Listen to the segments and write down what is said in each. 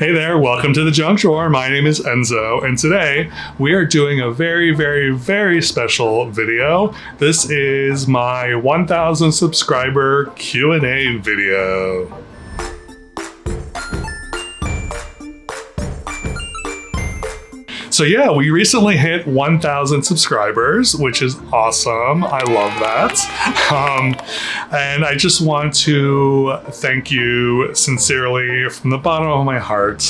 Hey there, welcome to the Junk Drawer. My name is Enzo, and today we are doing a very, very, very special video. This is my 1,000 subscriber Q&A video. So yeah, we recently hit 1,000 subscribers, which is awesome. I love that. And I just want to thank you sincerely from the bottom of my heart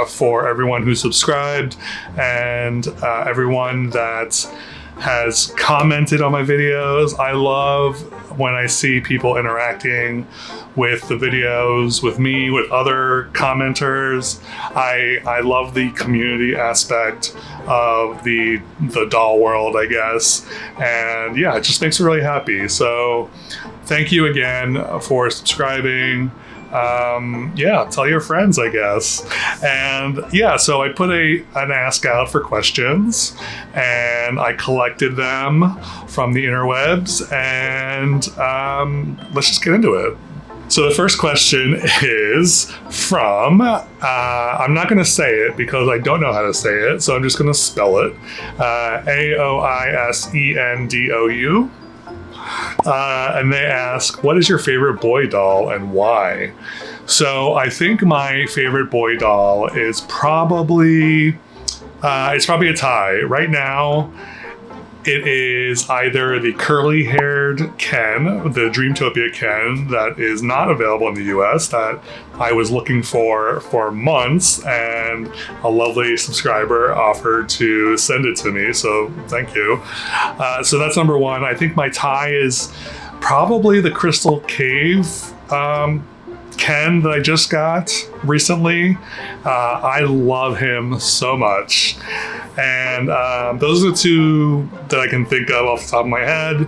for everyone who subscribed and everyone that has commented on my videos. I love when I see people interacting with the videos, with me, with other commenters. I love the community aspect of the doll world, I guess. And yeah, it just makes me really happy. So thank you again for subscribing. Yeah, tell your friends, I guess. And yeah, so I put an ask out for questions and I collected them from the interwebs, and let's just get into it. So the first question is from, I'm not going to say it because I don't know how to say it, so I'm just going to spell it, Aoisendou. And they ask, what is your favorite boy doll and why? So I think my favorite boy doll is probably, it's probably a tie. Right now, it is either the curly-haired Ken, the Dreamtopia Ken, that is not available in the US, that I was looking for months, and a lovely subscriber offered to send it to me, so thank you. So that's number one. I think my tie is probably the Crystal Cave Ken that I just got recently. I love him so much. And those are the two that I can think of off the top of my head.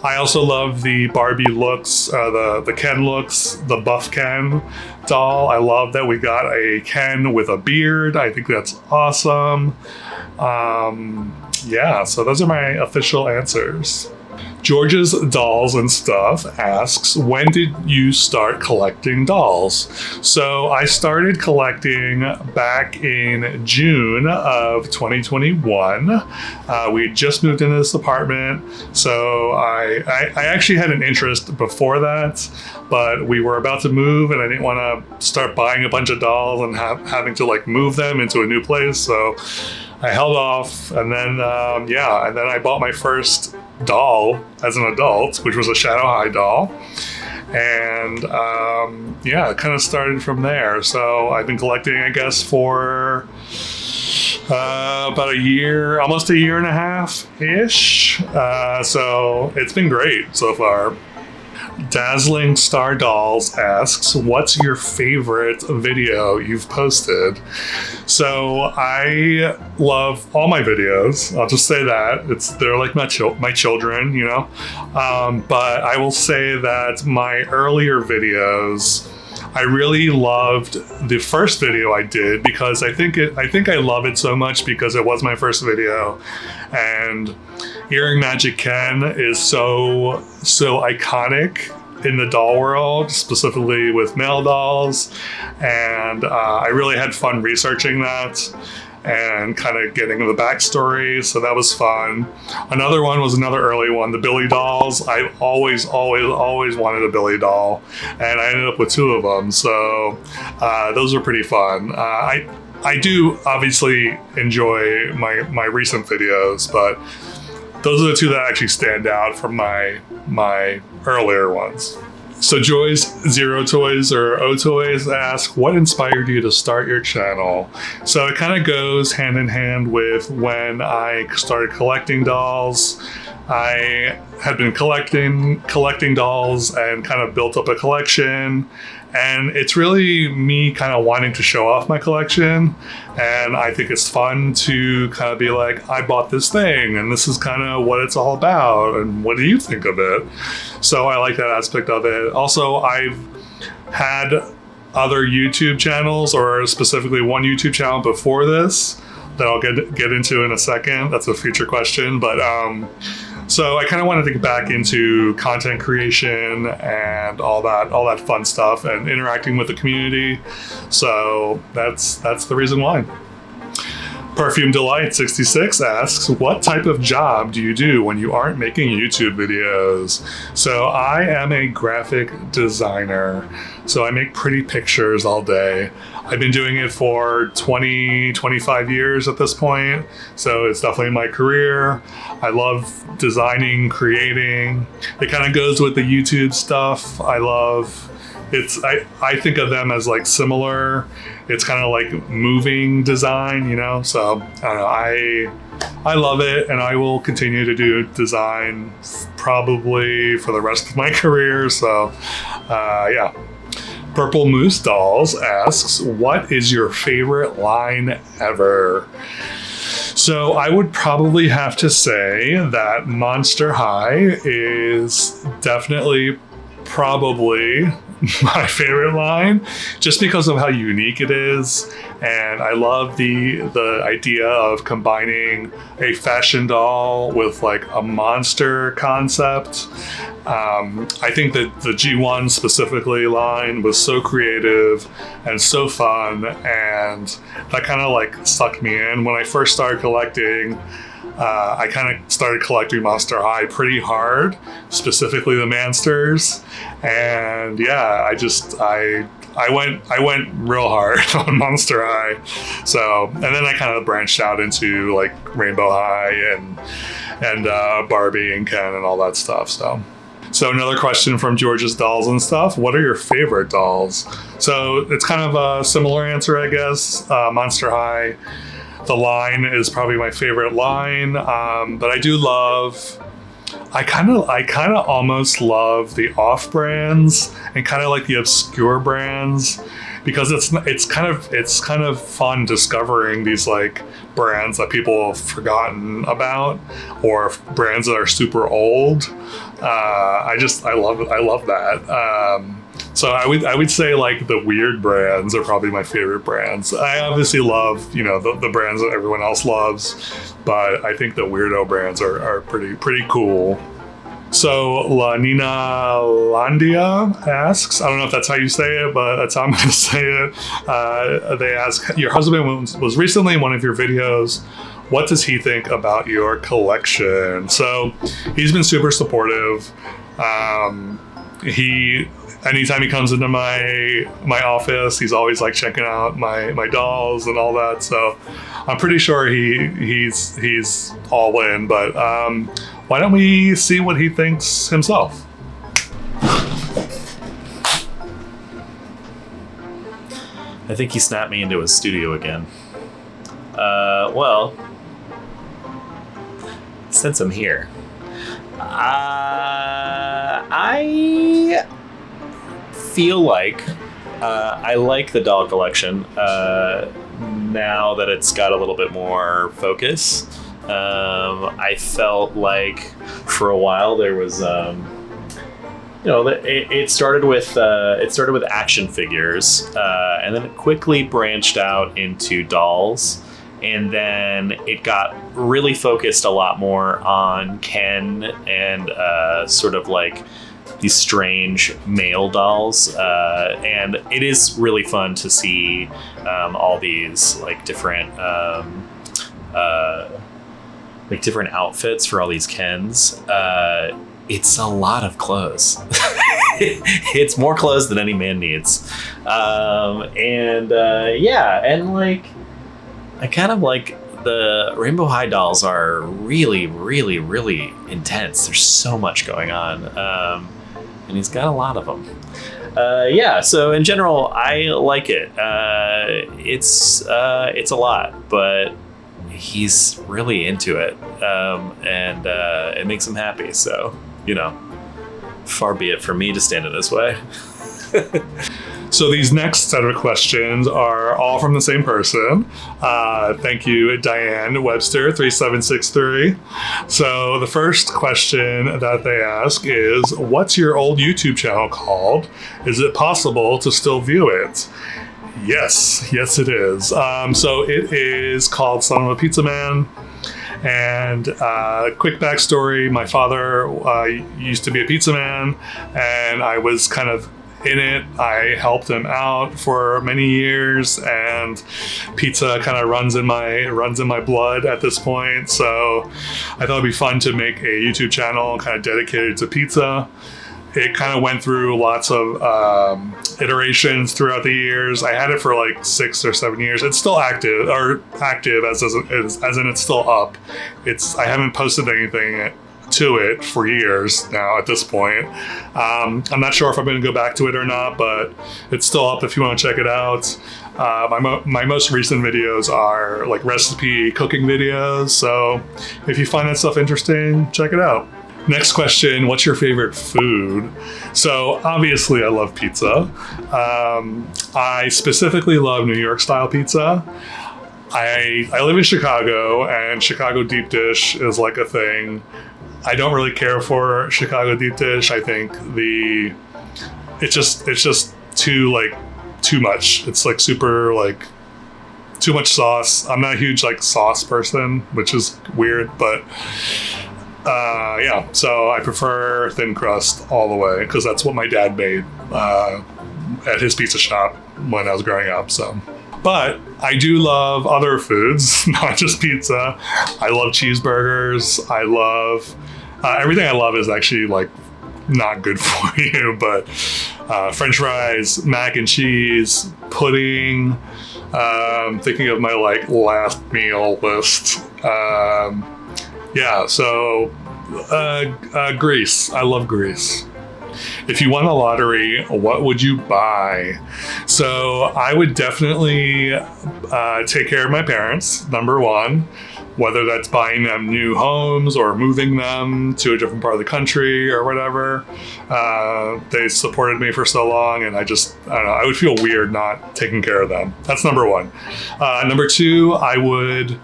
I also love the Barbie looks, the Ken looks, the buff Ken doll. I love that we got a Ken with a beard. I think that's awesome. Yeah, so those are my official answers. George's Dolls and Stuff asks, when did you start collecting dolls? So I started collecting back in June of 2021. We had just moved into this apartment, so I actually had an interest before that, but we were about to move and I didn't want to start buying a bunch of dolls and having to like move them into a new place, so I held off, and then and then I bought my first doll as an adult, which was a Shadow High doll, and it kind of started from there. So I've been collecting, I guess, for about a year, almost a year and a half ish. So it's been great so far. Dazzling Star Dolls asks, what's your favorite video you've posted? So I love all my videos. I'll just say that. They're like my children, you know? But I will say that my earlier videos, I really loved the first video I did because I think I love it so much because it was my first video, and Earring Magic Ken is so iconic in the doll world, specifically with male dolls, and I really had fun researching that and kind of getting the backstory, so that was fun. Another one was another early one, the Billy dolls. I always wanted a Billy doll, and I ended up with two of them, so those were pretty fun. I do obviously enjoy my recent videos, but those are the two that actually stand out from my earlier ones. So Joy's Zero Toys or O Toys ask, what inspired you to start your channel? So it kind of goes hand in hand with when I started collecting dolls. I had been collecting dolls and kind of built up a collection, and it's really me kind of wanting to show off my collection, and I think it's fun to kind of be like, I bought this thing and this is kind of what it's all about, and what do you think of it? So I like that aspect of it. Also, I've had other YouTube channels, or specifically one YouTube channel before this that I'll get into in a second. That's a future question, but So I kind of wanted to get back into content creation and all that fun stuff and interacting with the community. So that's the reason why. Perfume Delight 66 asks, what type of job do you do when you aren't making YouTube videos? So I am a graphic designer. So I make pretty pictures all day. I've been doing it for 25 years at this point. So it's definitely my career. I love designing, creating. It kind of goes with the YouTube stuff. I think of them as like similar. It's kind of like moving design, so I don't know, I love it, and I will continue to do design probably for the rest of my career. So yeah. Purple Moose Dolls asks, what is your favorite line ever? So I would probably have to say that Monster High is definitely probably my favorite line, just because of how unique it is. And I love the idea of combining a fashion doll with like a monster concept. I think that the G1 specifically line was so creative and so fun, and that kind of like sucked me in. When I first started collecting, I kind of started collecting Monster High pretty hard, specifically the Mansters, and yeah, I went real hard on Monster High. So, and then I kind of branched out into like Rainbow High and Barbie and Ken and all that stuff. So another question from George's Dolls and Stuff. What are your favorite dolls? So it's kind of a similar answer, I guess. Monster High, the line is probably my favorite line. But I do love, I kind of almost love the off brands and kind of like the obscure brands, because it's kind of fun discovering these like brands that people have forgotten about, or brands that are super old. I love that. So I would say like the weird brands are probably my favorite brands. I obviously love, the brands that everyone else loves, but I think the weirdo brands are pretty cool. So La Nina Landia asks, I don't know if that's how you say it, but that's how I'm going to say it. They ask, your husband was recently in one of your videos. What does he think about your collection? So he's been super supportive. Anytime he comes into my office, he's always like checking out my dolls and all that. So I'm pretty sure he's all in. But why don't we see what he thinks himself? I think he snapped me into his studio again. Well, since I'm here, I feel like I like the doll collection now that it's got a little bit more focus. I felt like for a while there was, it started with action figures, and then it quickly branched out into dolls. And then it got really focused a lot more on Ken and sort of like these strange male dolls. And it is really fun to see all these like different outfits for all these Kens. It's a lot of clothes. It's more clothes than any man needs. And like, I kind of like the Rainbow High dolls are really, really, really intense. There's so much going on. And he's got a lot of them. So in general, I like it. It's a lot, but he's really into it. And it makes him happy. So, far be it for me to stand in his way. So these next set of questions are all from the same person. Thank you, Diane Webster 3763. So the first question that they ask is, what's your old YouTube channel called? Is it possible to still view it? Yes, it is. So it is called Son of a Pizza Man. And quick backstory, my father used to be a pizza man, and I was kind of in it. I helped him out for many years, and pizza kind of runs in my blood at this point. So I thought it'd be fun to make a YouTube channel kind of dedicated to pizza. It kind of went through lots of iterations throughout the years. I had it for like 6 or 7 years. It's still active as in it's still up. I haven't posted anything to it for years now at this point. I'm not sure if I'm going to go back to it or not, but it's still up if you want to check it out. My most recent videos are like recipe cooking videos, so if you find that stuff interesting, check it out. Next question, what's your favorite food? So obviously I love pizza. I specifically love New York style pizza. I live in Chicago, and Chicago deep dish is like a thing. I don't really care for Chicago deep dish. I think it's just too much. It's like super like too much sauce. I'm not a huge like sauce person, which is weird, but yeah. So I prefer thin crust all the way because that's what my dad made at his pizza shop when I was growing up. So. But I do love other foods, not just pizza. I love cheeseburgers. I love everything. I love is actually like not good for you, but French fries, mac and cheese, pudding. Thinking of my like last meal list. Yeah, so Greece. I love Greece. If you won a lottery, what would you buy? So I would definitely take care of my parents, number one, whether that's buying them new homes or moving them to a different part of the country or whatever. They supported me for so long, and I don't know, I would feel weird not taking care of them. That's number one. Number two, I would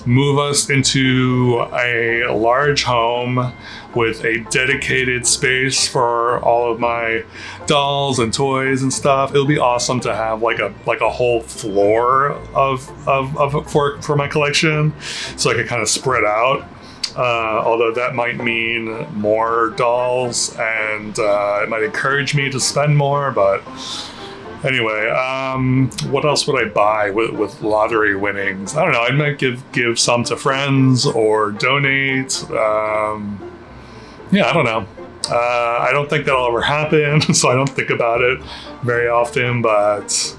move us into a large home with a dedicated space for all of my dolls and toys and stuff. It'll be awesome to have like a whole floor for my collection, so I can kind of spread out. Although that might mean more dolls, and it might encourage me to spend more, but anyway, what else would I buy with lottery winnings? I don't know. I might give some to friends or donate. Yeah, I don't know. I don't think that'll ever happen, so I don't think about it very often, but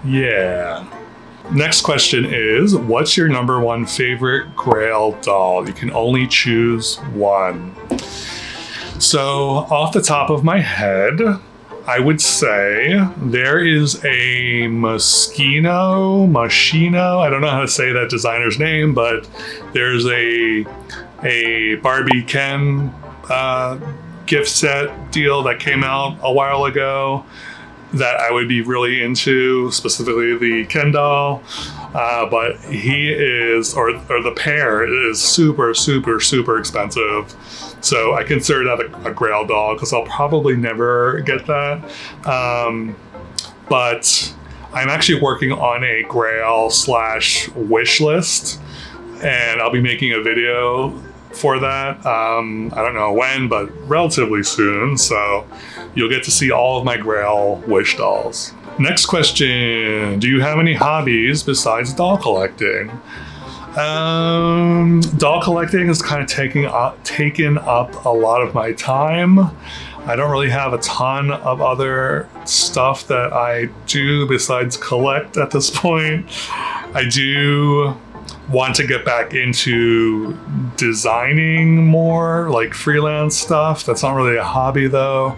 yeah. Next question is, what's your number one favorite Grail doll? You can only choose one. So, off the top of my head, I would say there is a Moschino, I don't know how to say that designer's name, but there's a Barbie Ken gift set deal that came out a while ago that I would be really into, specifically the Ken doll. But he is, or the pair is super, super, super expensive. So I consider that a Grail doll because I'll probably never get that. But I'm actually working on a Grail / wish list, and I'll be making a video for that. I don't know when, but relatively soon. So you'll get to see all of my Grail wish dolls. Next question. Do you have any hobbies besides doll collecting? Doll collecting has kind of taken up a lot of my time. I don't really have a ton of other stuff that I do besides collect at this point. I do want to get back into designing more, like freelance stuff. That's not really a hobby though.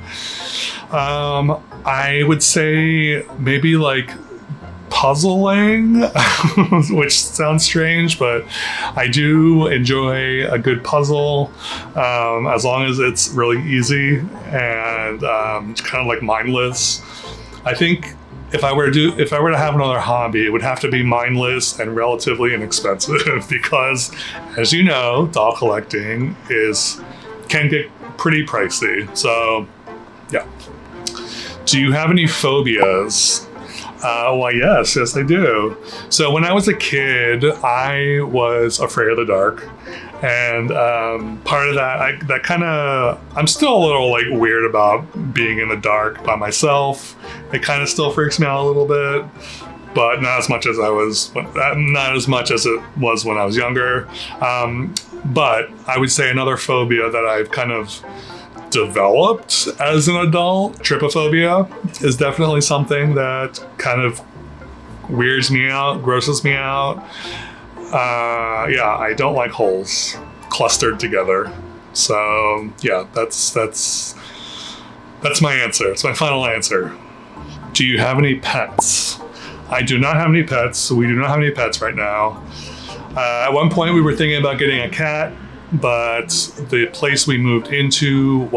I would say maybe like puzzling, which sounds strange, but I do enjoy a good puzzle, as long as it's really easy and kind of like mindless. I think if I were to have another hobby, it would have to be mindless and relatively inexpensive because, as you know, doll collecting can get pretty pricey. So, yeah. Do you have any phobias? Well, yes, I do. So when I was a kid, I was afraid of the dark, and part of that, I'm still a little like weird about being in the dark by myself. It kind of still freaks me out a little bit, but not as much as it was when I was younger. But I would say another phobia that I've kind of developed as an adult, trypophobia, is definitely something that kind of weirds me out, grosses me out. Yeah, I don't like holes clustered together. So yeah, that's my answer. It's my final answer. Do you have any pets? I do not have any pets. We do not have any pets right now. At one point we were thinking about getting a cat, but the place we moved into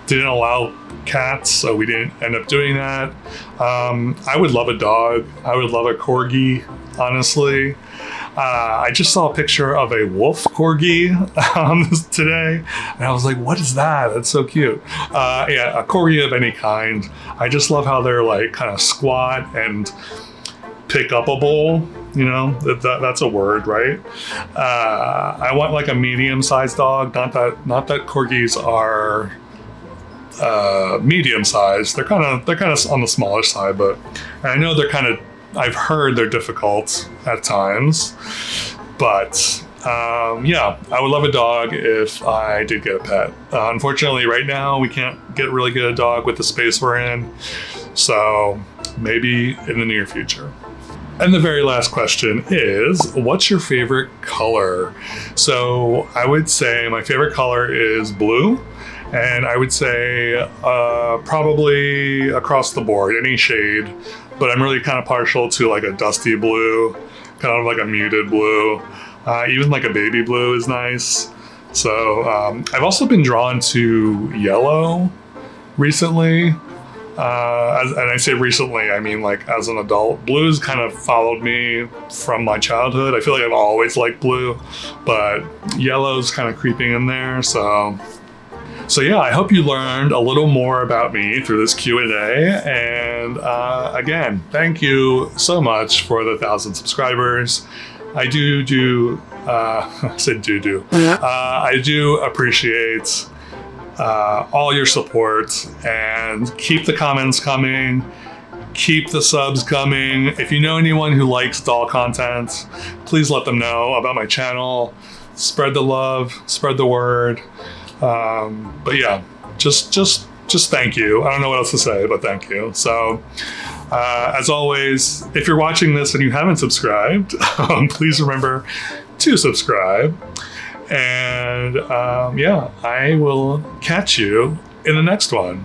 didn't allow cats, so we didn't end up doing that. I would love a dog. I would love a corgi, honestly. I just saw a picture of a wolf corgi today, and I was like, what is that? That's so cute. Yeah, a corgi of any kind. I just love how they're like kind of squat and pick-upable. You know, that's a word, right? I want like a medium-sized dog. Not that corgis are medium-sized. They're kind of on the smaller side, but I know I've heard they're difficult at times. But yeah, I would love a dog if I did get a pet. Unfortunately, right now we can't really get a dog with the space we're in. So maybe in the near future. And the very last question is, what's your favorite color? So I would say my favorite color is blue. And I would say probably across the board, any shade. But I'm really kind of partial to like a dusty blue, kind of like a muted blue. Even like a baby blue is nice. So I've also been drawn to yellow recently. And I say recently, I mean like as an adult. Blue's kind of followed me from my childhood. I feel like I've always liked blue, but yellow's kind of creeping in there. So yeah, I hope you learned a little more about me through this Q&A. And again, thank you so much for the 1,000 subscribers. I do I said do. I do appreciate all your support, and keep the comments coming, keep the subs coming. If you know anyone who likes doll content, please let them know about my channel. Spread the love, spread the word. But yeah, just thank you. I don't know what else to say, but thank you. So as always, if you're watching this and you haven't subscribed, please remember to subscribe. And yeah, I will catch you in the next one.